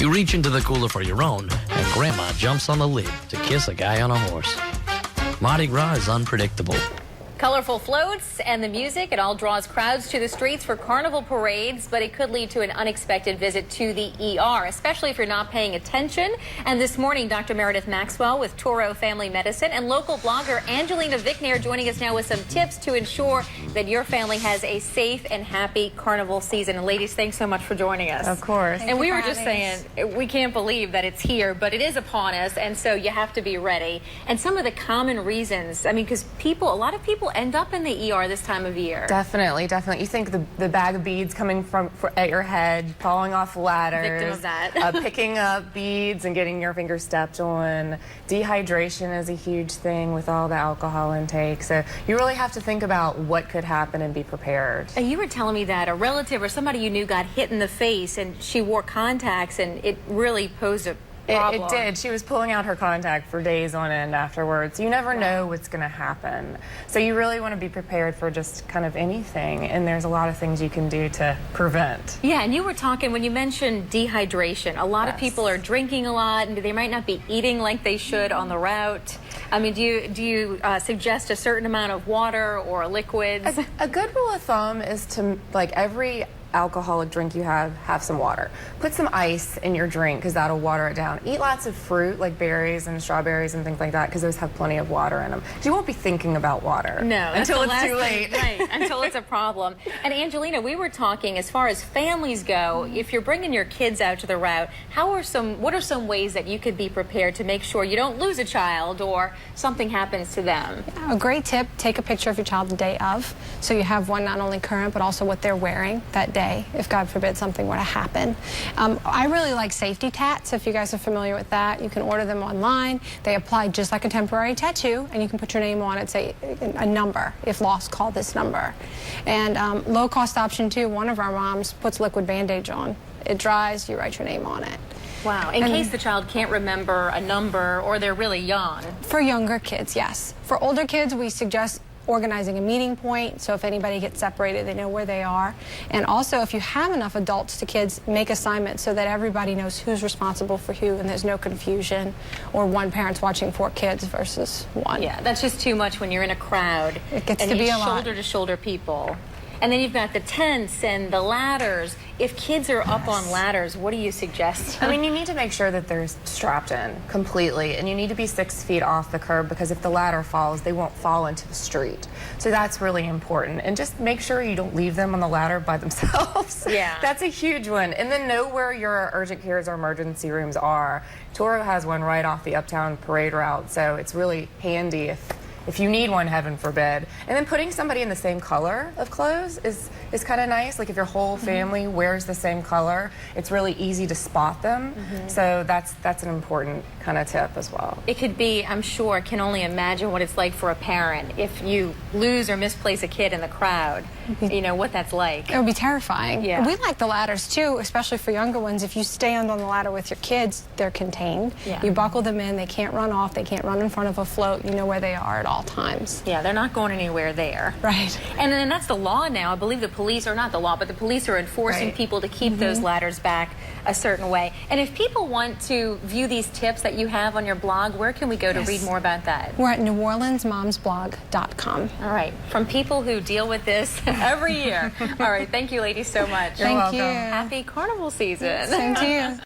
You reach into the cooler for your own, and Grandma jumps on the lid to kiss a guy on a horse. Mardi Gras is unpredictable. Colorful floats and the music, it all draws crowds to the streets for carnival parades, but it could lead to an unexpected visit to the ER, especially if you're not paying attention. And this morning, Dr. Meredith Maxwell with Toro Family Medicine and local blogger Angelina Vicknair joining us now with some tips to ensure that your family has a safe and happy carnival season. And ladies, thanks so much for joining us. Of course. And we were just saying, we can't believe that it's here, but it is upon us, and so you have to be ready. And some of the common reasons, I mean, because a lot of people end up in the ER this time of year. Definitely. You think the bag of beads coming at your head, falling off ladders. Victim of that. Picking up beads and getting your finger stepped on. Dehydration is a huge thing with all the alcohol intake. So you really have to think about what could happen and be prepared. And you were telling me that a relative or somebody you knew got hit in the face and she wore contacts and it really posed a problem. It did. She was pulling out her contact for days on end afterwards. You never know what's going to happen. So you really want to be prepared for just kind of anything. And there's a lot of things you can do to prevent. Yeah, and you were talking, when you mentioned dehydration, a lot of people are drinking a lot and they might not be eating like they should on the route. I mean, do you suggest a certain amount of water or liquids? A good rule of thumb is to, like, every alcoholic drink you have some water. Put some ice in your drink because that'll water it down. Eat lots of fruit like berries and strawberries and things like that because those have plenty of water in them. You won't be thinking about water until it's too late. Right, until it's a problem. And Angelina, we were talking as far as families go, if you're bringing your kids out to the route, what are some ways that you could be prepared to make sure you don't lose a child or something happens to them? A great tip, take a picture of your child the day of, so you have one not only current but also what they're wearing that day, if God forbid something were to happen. I really like safety tats. If you guys are familiar with that, you can order them online. They apply just like a temporary tattoo, and you can put your name on it, say a number. If lost, call this number. And low-cost option too, one of our moms puts liquid bandage on. It dries, you write your name on it. Wow, in case the child can't remember a number or they're really young. For younger kids, yes. For older kids, we suggest organizing a meeting point, so if anybody gets separated, they know where they are. And also, if you have enough adults to kids, make assignments so that everybody knows who's responsible for who and there's no confusion, or one parent's watching 4 kids versus 1. Yeah, that's just too much when you're in a crowd. It gets to be a lot. Shoulder-to-shoulder people. And then you've got the tents and the ladders. If kids are up on ladders, what do you suggest? I mean, you need to make sure that they're strapped in completely, and you need to be 6 feet off the curb because if the ladder falls, they won't fall into the street. So that's really important. And just make sure you don't leave them on the ladder by themselves. Yeah. That's a huge one. And then know where your urgent cares or emergency rooms are. Toro has one right off the Uptown Parade route, so it's really handy if you need one, heaven forbid. And then putting somebody in the same color of clothes is kind of nice. Like if your whole family wears the same color, it's really easy to spot them. So that's an important kind of tip as well. It could be, I'm sure, can only imagine what it's like for a parent if you lose or misplace a kid in the crowd. You know what that's like. It would be terrifying. Yeah. We like the ladders too, especially for younger ones. If you stand on the ladder with your kids, they're contained. Yeah. You buckle them in, they can't run off, they can't run in front of a float. You know where they are at all times. Yeah, they're not going anywhere there. Right. And then that's the law now. I believe the police, or not the law, but the police are enforcing people to keep those ladders back a certain way. And if people want to view these tips that you have on your blog, where can we go to read more about that? We're at NewOrleansMomsBlog.com. All right, from people who deal with this every year. All right, thank you ladies so much. Thank you. Happy carnival season. Same to you.